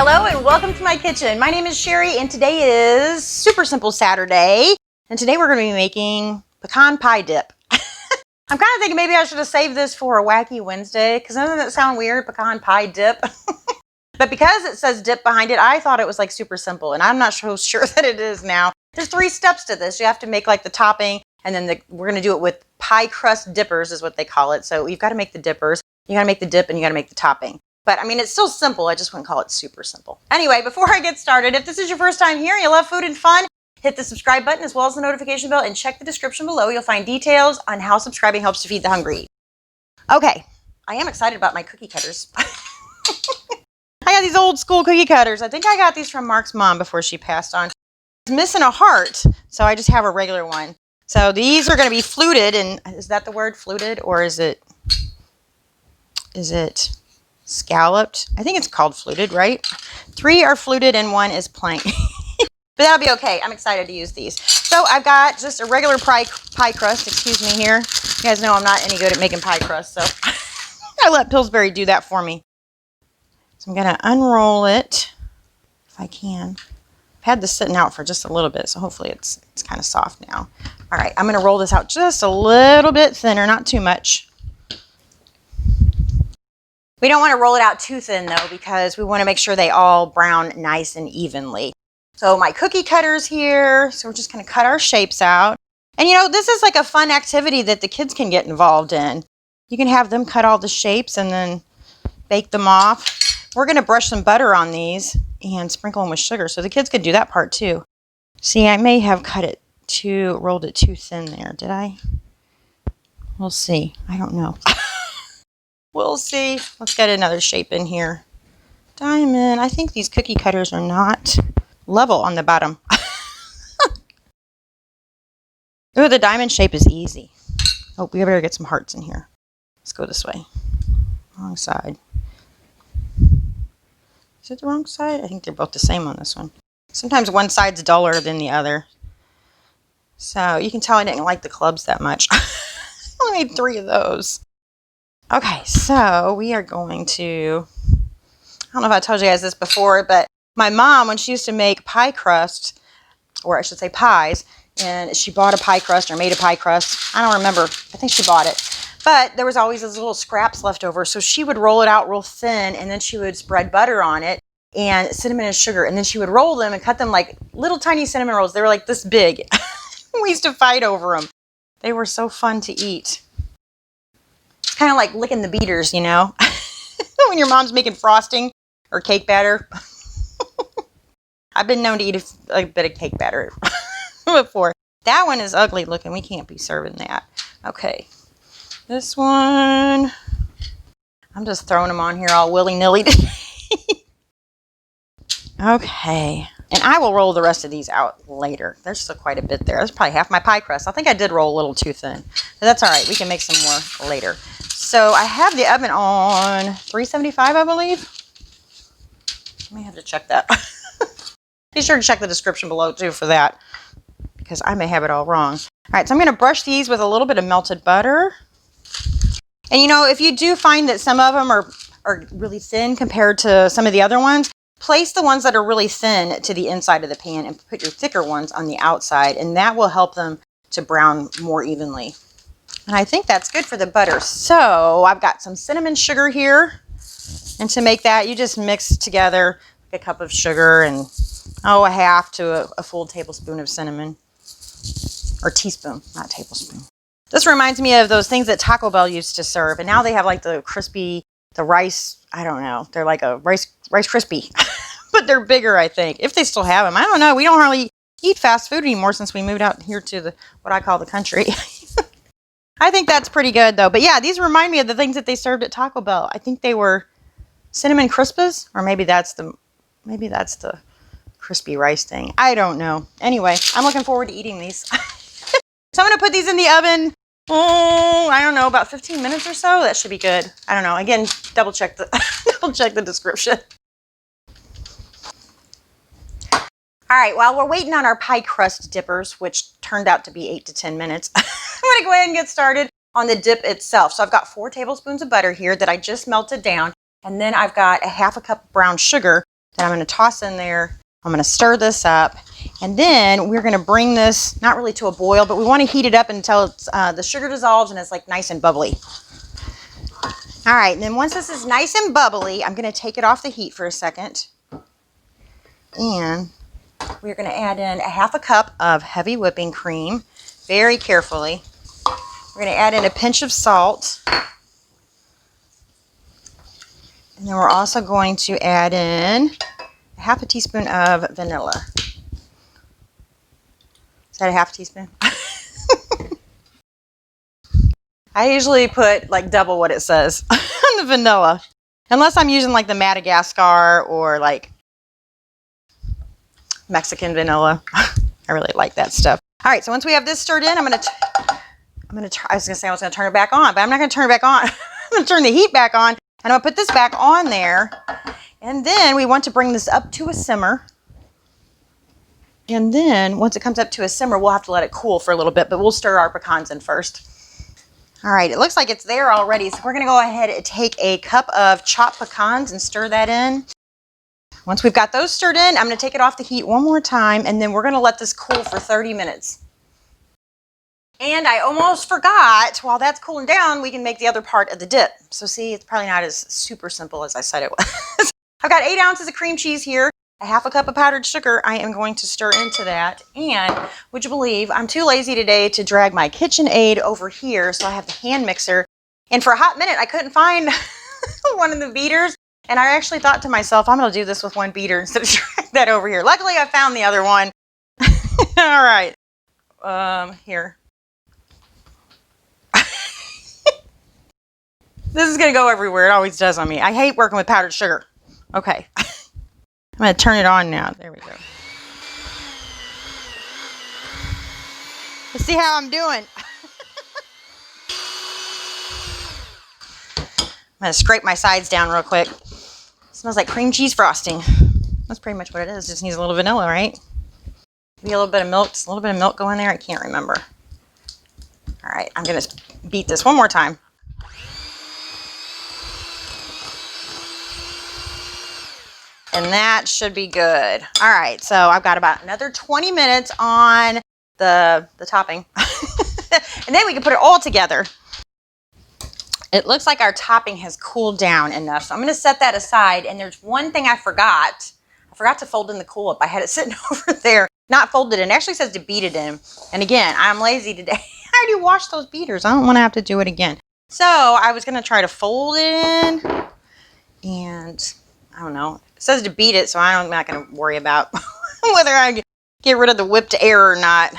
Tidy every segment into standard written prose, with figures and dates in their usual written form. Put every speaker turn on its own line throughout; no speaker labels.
Hello and welcome to my kitchen. My name is Cheri and today is Super Simple Saturday. And today we're going to be making pecan pie dip. I'm kind of thinking maybe I should have saved this for a wacky Wednesday because doesn't that sound weird, pecan pie dip? But because it says dip behind it, I thought it was like super simple and I'm not so sure that it is now. There's 3 steps to this. You have to make like the topping and then we're going to do it with pie crust dippers is what they call it. So you've got to make the dippers, you got to make the dip and you got to make the topping. But I mean, it's still simple. I just wouldn't call it super simple. Anyway, before I get started, if this is your first time here and you love food and fun, hit the subscribe button as well as the notification bell and check the description below. You'll find details on how subscribing helps to feed the hungry. Okay, I am excited about my cookie cutters. I got these old school cookie cutters. I think I got these from Mark's mom before she passed on. It's missing a heart, so I just have a regular one. So these are going to be fluted, and is that the word, fluted, or is it scalloped? I think it's called fluted, right? 3 are fluted and 1 is plain. But that'll be okay. I'm excited to use these. So I've got just a regular pie crust, excuse me here. You guys know I'm not any good at making pie crust, so I let Pillsbury do that for me. So I'm going to unroll it if I can. I've had this sitting out for just a little bit, so hopefully it's kind of soft now. All right, I'm going to roll this out just a little bit thinner, not too much. We don't want to roll it out too thin though, because we want to make sure they all brown nice and evenly. So my cookie cutter's here. So we're just going to cut our shapes out. And you know, this is like a fun activity that the kids can get involved in. You can have them cut all the shapes and then bake them off. We're going to brush some butter on these and sprinkle them with sugar. So the kids could do that part too. See, I may have rolled it too thin there. Did I? We'll see. I don't know. We'll see. Let's get another shape in here. Diamond. I think these cookie cutters are not level on the bottom. Ooh, the diamond shape is easy. Oh, we better get some hearts in here. Let's go this way. Wrong side. Is it the wrong side? I think they're both the same on this one. Sometimes one side's duller than the other. So you can tell I didn't like the clubs that much. I only made 3 of those. Okay, so we are going to, I don't know if I told you guys this before, but my mom, when she used to make pie crust, or I should say pies, and she bought a pie crust or made a pie crust. I don't remember. I think she bought it. But there was always those little scraps left over. So she would roll it out real thin, and then she would spread butter on it and cinnamon and sugar. And then she would roll them and cut them like little tiny cinnamon rolls. They were like this big. We used to fight over them. They were so fun to eat. Kind of like licking the beaters, you know, when your mom's making frosting or cake batter. I've been known to eat a bit of cake batter before. That one is ugly looking. We can't be serving that. Okay. This one, I'm just throwing them on here all willy-nilly today. Okay. And I will roll the rest of these out later. There's still quite a bit there. That's probably half my pie crust. I think I did roll a little too thin. But that's all right. We can make some more later. So I have the oven on 375, I believe. I may have to check that. Be sure to check the description below too for that, because I may have it all wrong. All right, so I'm going to brush these with a little bit of melted butter. And you know, if you do find that some of them are really thin compared to some of the other ones, place the ones that are really thin to the inside of the pan and put your thicker ones on the outside, and that will help them to brown more evenly. And I think that's good for the butter. So I've got some cinnamon sugar here. And to make that, you just mix together a cup of sugar and, a half to a full tablespoon of cinnamon. Or teaspoon, not tablespoon. This reminds me of those things that Taco Bell used to serve. And now they have like the rice, I don't know. They're like a Rice Krispie. But they're bigger, I think. If they still have them. I don't know. We don't hardly eat fast food anymore since we moved out here to what I call the country. I think that's pretty good though. But yeah, these remind me of the things that they served at Taco Bell. I think they were cinnamon crispas, or maybe that's the crispy rice thing. I don't know. Anyway, I'm looking forward to eating these. So I'm going to put these in the oven. I don't know, about 15 minutes or so. That should be good. I don't know. Again, double check the description. All right, while we're waiting on our pie crust dippers, which turned out to be 8 to 10 minutes, I'm gonna go ahead and get started on the dip itself. So I've got 4 tablespoons of butter here that I just melted down, and then I've got a half a cup of brown sugar that I'm going to toss in there. I'm going to stir this up, and then we're going to bring this, not really to a boil, but we want to heat it up until it's, the sugar dissolves and it's like nice and bubbly. All right, and then once this is nice and bubbly, I'm going to take it off the heat for a second. And we're going to add in a half a cup of heavy whipping cream, very carefully. We're going to add in a pinch of salt. And then we're also going to add in a half a teaspoon of vanilla. Is that a half teaspoon? I usually put like double what it says on the vanilla. Unless I'm using like the Madagascar or like Mexican vanilla. I really like that stuff. All right, so once we have this stirred in, I was gonna turn it back on, but I'm not gonna turn it back on. I'm gonna turn the heat back on, and I'm gonna put this back on there. And then we want to bring this up to a simmer. And then once it comes up to a simmer, we'll have to let it cool for a little bit, but we'll stir our pecans in first. All right, it looks like it's there already, so we're gonna go ahead and take a cup of chopped pecans and stir that in. Once we've got those stirred in, I'm gonna take it off the heat one more time, and then we're gonna let this cool for 30 minutes. And I almost forgot, while that's cooling down, we can make the other part of the dip. So see, it's probably not as super simple as I said it was. I've got 8 ounces of cream cheese here. A half a cup of powdered sugar I am going to stir into that. And would you believe I'm too lazy today to drag my KitchenAid over here, so I have the hand mixer. And for a hot minute, I couldn't find one of the beaters. And I actually thought to myself, I'm going to do this with one beater instead of drag that over here. Luckily, I found the other one. All right. Here. This is going to go everywhere. It always does on me. I hate working with powdered sugar. Okay. I'm going to turn it on now. There we go. Let's see how I'm doing. I'm going to scrape my sides down real quick. It smells like cream cheese frosting. That's pretty much what it is. Just needs a little vanilla, right? Maybe a little bit of milk. Just a little bit of milk go in there. I can't remember. All right. I'm going to beat this one more time. And that should be good. All right, so I've got about another 20 minutes on the topping. And then we can put it all together. It looks like our topping has cooled down enough. So I'm gonna set that aside. And there's one thing I forgot. I forgot to fold in the Cool Whip. I had it sitting over there, not folded in. It actually says to beat it in. And again, I'm lazy today. I already washed those beaters. I don't wanna have to do it again. So I was gonna try to fold it in, and I don't know. It says to beat it, so I'm not going to worry about whether I get rid of the whipped air or not.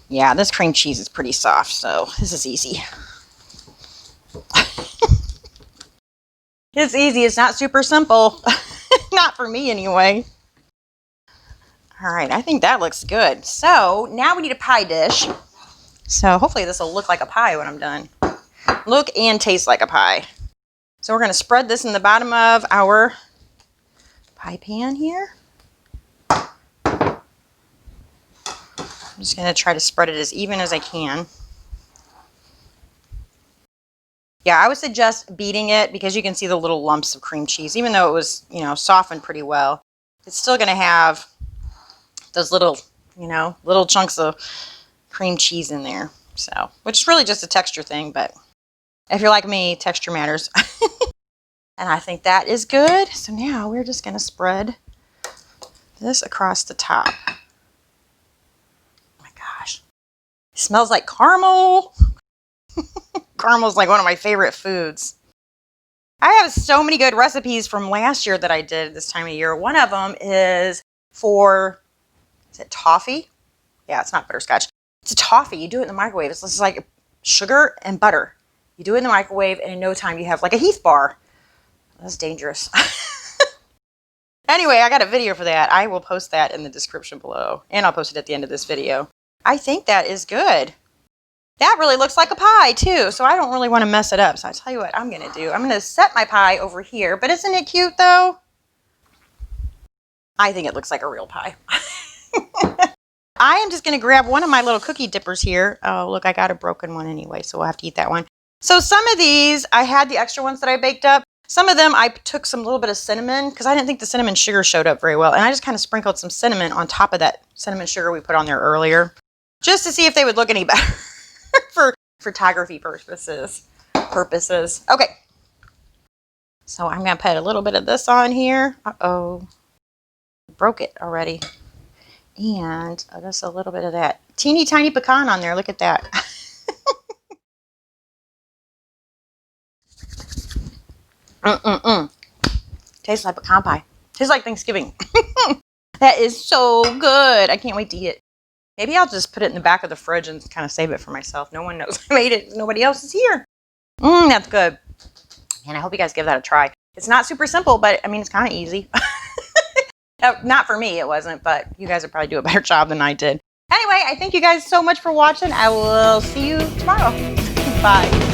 Yeah, this cream cheese is pretty soft, so this is easy. It's easy. It's not super simple. Not for me, anyway. All right, I think that looks good. So now we need a pie dish. So hopefully this will look like a pie when I'm done. Look and taste like a pie. So we're going to spread this in the bottom of our pie pan here. I'm just going to try to spread it as even as I can. Yeah, I would suggest beating it because you can see the little lumps of cream cheese. Even though it was, softened pretty well, it's still going to have those little, little chunks of cream cheese in there. So, which is really just a texture thing, but if you're like me, texture matters. And I think that is good. So now we're just going to spread this across the top. Oh my gosh. It smells like caramel. Caramel's like one of my favorite foods. I have so many good recipes from last year that I did this time of year. One of them is is it toffee? Yeah, it's not butterscotch. It's a toffee. You do it in the microwave. It's just like sugar and butter. You do it in the microwave, and in no time you have like a Heath bar. That's dangerous. Anyway, I got a video for that. I will post that in the description below, and I'll post it at the end of this video. I think that is good. That really looks like a pie too, so I don't really want to mess it up. So I tell you what I'm going to do. I'm going to set my pie over here, but isn't it cute though? I think it looks like a real pie. I am just going to grab one of my little cookie dippers here. Oh, look, I got a broken one anyway, so we'll have to eat that one. So some of these, I had the extra ones that I baked up. Some of them I took some little bit of cinnamon because I didn't think the cinnamon sugar showed up very well. And I just kind of sprinkled some cinnamon on top of that cinnamon sugar we put on there earlier, just to see if they would look any better for photography purposes. Okay. So I'm going to put a little bit of this on here. Uh-oh. Broke it already. And just a little bit of that teeny tiny pecan on there. Look at that. Tastes like pecan pie. Tastes like Thanksgiving. That is so good. I can't wait to eat it. Maybe I'll just put it in the back of the fridge and kind of save it for myself. No one knows I made it. Nobody else is here. That's good. And I hope you guys give that a try. It's not super simple, but I mean, it's kind of easy. Not for me, it wasn't, but you guys would probably do a better job than I did. Anyway, I thank you guys so much for watching. I will see you tomorrow. Bye.